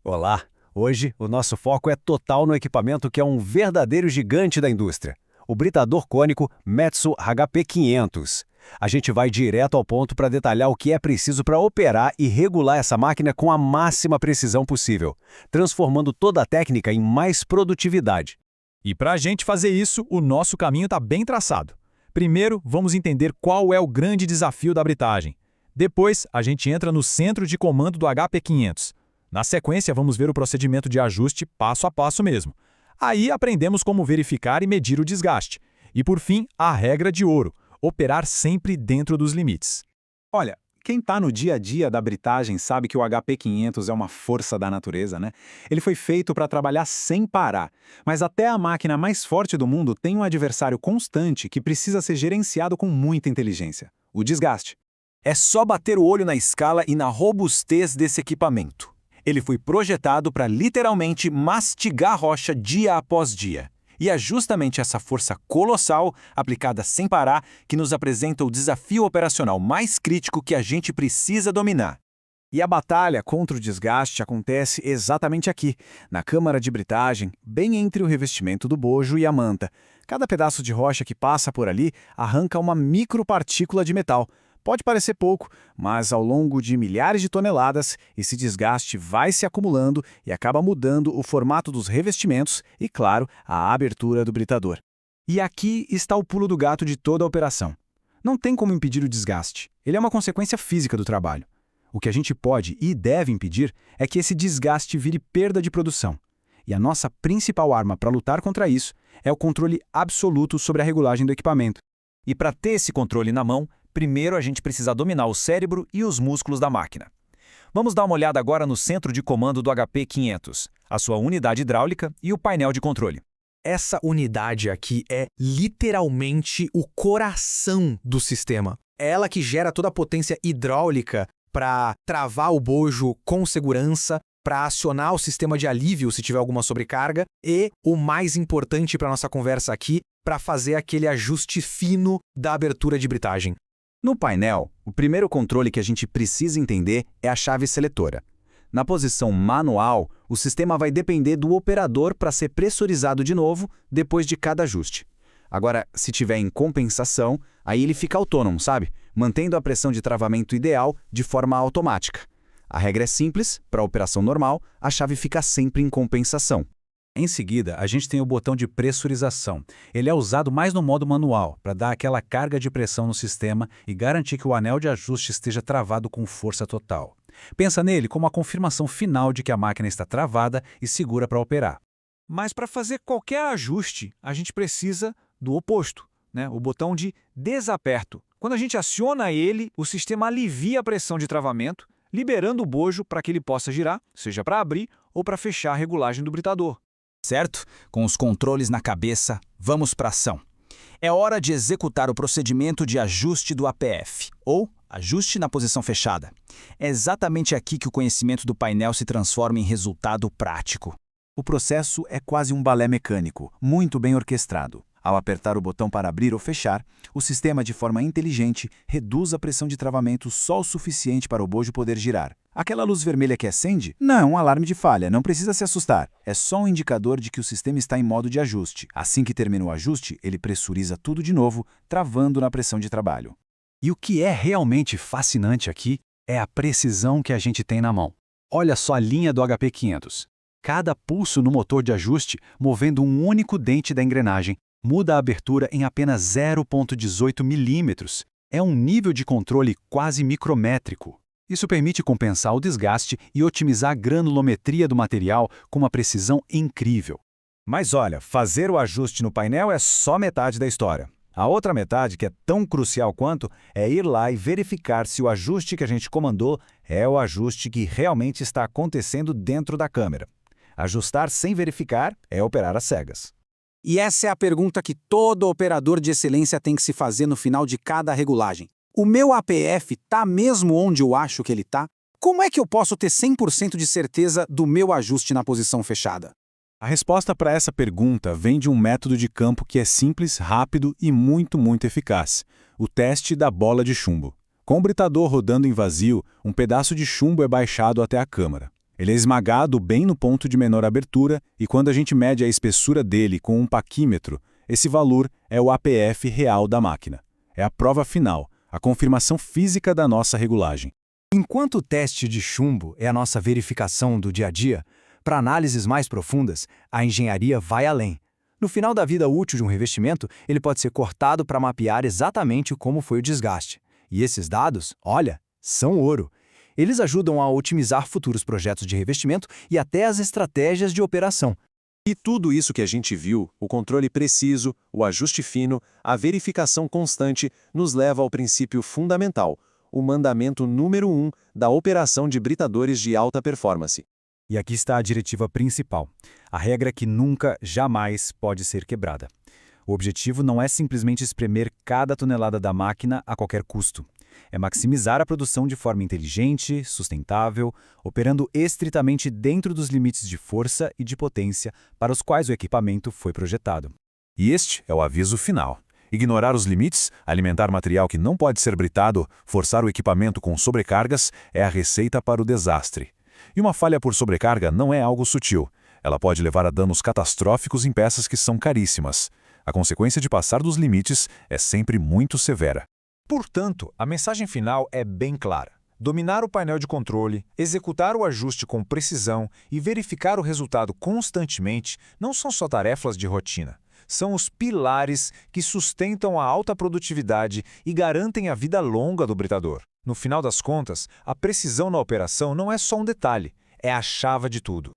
Olá! Hoje, o nosso foco é total no equipamento que é um verdadeiro gigante da indústria, o britador cônico Metso HP500. A gente vai direto ao ponto para detalhar o que é preciso para operar e regular essa máquina com a máxima precisão possível, transformando toda a técnica em mais produtividade. E para a gente fazer isso, o nosso caminho está bem traçado. Primeiro, vamos entender qual é o grande desafio da britagem. Depois, a gente entra no centro de comando do HP500. Na sequência, vamos ver o procedimento de ajuste passo a passo mesmo. Aí aprendemos como verificar e medir o desgaste. E por fim, a regra de ouro: operar sempre dentro dos limites. Olha, quem está no dia a dia da britagem sabe que o HP500 é uma força da natureza, né? Ele foi feito para trabalhar sem parar. Mas até a máquina mais forte do mundo tem um adversário constante que precisa ser gerenciado com muita inteligência: o desgaste. É só bater o olho na escala e na robustez desse equipamento. Ele foi projetado para literalmente mastigar rocha dia após dia. E é justamente essa força colossal, aplicada sem parar, que nos apresenta o desafio operacional mais crítico que a gente precisa dominar. E a batalha contra o desgaste acontece exatamente aqui, na câmara de britagem, bem entre o revestimento do bojo e a manta. Cada pedaço de rocha que passa por ali arranca uma micropartícula de metal. Pode parecer pouco, mas ao longo de milhares de toneladas, esse desgaste vai se acumulando e acaba mudando o formato dos revestimentos e, claro, a abertura do britador. E aqui está o pulo do gato de toda a operação. Não tem como impedir o desgaste. Ele é uma consequência física do trabalho. O que a gente pode e deve impedir é que esse desgaste vire perda de produção. E a nossa principal arma para lutar contra isso é o controle absoluto sobre a regulagem do equipamento. E para ter esse controle na mão, primeiro a gente precisa dominar o cérebro e os músculos da máquina. Vamos dar uma olhada agora no centro de comando do HP500, a sua unidade hidráulica e o painel de controle. Essa unidade aqui é literalmente o coração do sistema. É ela que gera toda a potência hidráulica para travar o bojo com segurança, para acionar o sistema de alívio se tiver alguma sobrecarga e, o mais importante para nossa conversa aqui, para fazer aquele ajuste fino da abertura de britagem. No painel, o primeiro controle que a gente precisa entender é a chave seletora. Na posição manual, o sistema vai depender do operador para ser pressurizado de novo depois de cada ajuste. Agora, se tiver em compensação, aí ele fica autônomo, sabe? Mantendo a pressão de travamento ideal de forma automática. A regra é simples: para a operação normal, a chave fica sempre em compensação. Em seguida, a gente tem o botão de pressurização. Ele é usado mais no modo manual, para dar aquela carga de pressão no sistema e garantir que o anel de ajuste esteja travado com força total. Pensa nele como a confirmação final de que a máquina está travada e segura para operar. Mas para fazer qualquer ajuste, a gente precisa do oposto, né? O botão de desaperto. Quando a gente aciona ele, o sistema alivia a pressão de travamento, liberando o bojo para que ele possa girar, seja para abrir ou para fechar a regulagem do britador. Certo? Com os controles na cabeça, vamos para a ação. É hora de executar o procedimento de ajuste do APF, ou ajuste na posição fechada. É exatamente aqui que o conhecimento do painel se transforma em resultado prático. O processo é quase um balé mecânico, muito bem orquestrado. Ao apertar o botão para abrir ou fechar, o sistema, de forma inteligente, reduz a pressão de travamento só o suficiente para o bojo poder girar. Aquela luz vermelha que acende? Não é um alarme de falha, não precisa se assustar. É só um indicador de que o sistema está em modo de ajuste. Assim que termina o ajuste, ele pressuriza tudo de novo, travando na pressão de trabalho. E o que é realmente fascinante aqui é a precisão que a gente tem na mão. Olha só a linha do HP500. Cada pulso no motor de ajuste, movendo um único dente da engrenagem, muda a abertura em apenas 0,18 milímetros. É um nível de controle quase micrométrico. Isso permite compensar o desgaste e otimizar a granulometria do material com uma precisão incrível. Mas olha, fazer o ajuste no painel é só metade da história. A outra metade, que é tão crucial quanto, é ir lá e verificar se o ajuste que a gente comandou é o ajuste que realmente está acontecendo dentro da câmera. Ajustar sem verificar é operar às cegas. E essa é a pergunta que todo operador de excelência tem que se fazer no final de cada regulagem. O meu APF está mesmo onde eu acho que ele está? Como é que eu posso ter 100% de certeza do meu ajuste na posição fechada? A resposta para essa pergunta vem de um método de campo que é simples, rápido e muito eficaz: o teste da bola de chumbo. Com o britador rodando em vazio, um pedaço de chumbo é baixado até a câmara. Ele é esmagado bem no ponto de menor abertura e quando a gente mede a espessura dele com um paquímetro, esse valor é o APF real da máquina. É a prova final, a confirmação física da nossa regulagem. Enquanto o teste de chumbo é a nossa verificação do dia a dia, para análises mais profundas, a engenharia vai além. No final da vida útil de um revestimento, ele pode ser cortado para mapear exatamente como foi o desgaste. E esses dados, olha, são ouro. Eles ajudam a otimizar futuros projetos de revestimento e até as estratégias de operação. E tudo isso que a gente viu, o controle preciso, o ajuste fino, a verificação constante, nos leva ao princípio fundamental, o mandamento número 1 da operação de britadores de alta performance. E aqui está a diretiva principal, a regra que nunca, jamais pode ser quebrada. O objetivo não é simplesmente espremer cada tonelada da máquina a qualquer custo. É maximizar a produção de forma inteligente, sustentável, operando estritamente dentro dos limites de força e de potência para os quais o equipamento foi projetado. E este é o aviso final. Ignorar os limites, alimentar material que não pode ser britado, forçar o equipamento com sobrecargas é a receita para o desastre. E uma falha por sobrecarga não é algo sutil. Ela pode levar a danos catastróficos em peças que são caríssimas. A consequência de passar dos limites é sempre muito severa. Portanto, a mensagem final é bem clara. Dominar o painel de controle, executar o ajuste com precisão e verificar o resultado constantemente não são só tarefas de rotina. São os pilares que sustentam a alta produtividade e garantem a vida longa do britador. No final das contas, a precisão na operação não é só um detalhe, é a chave de tudo.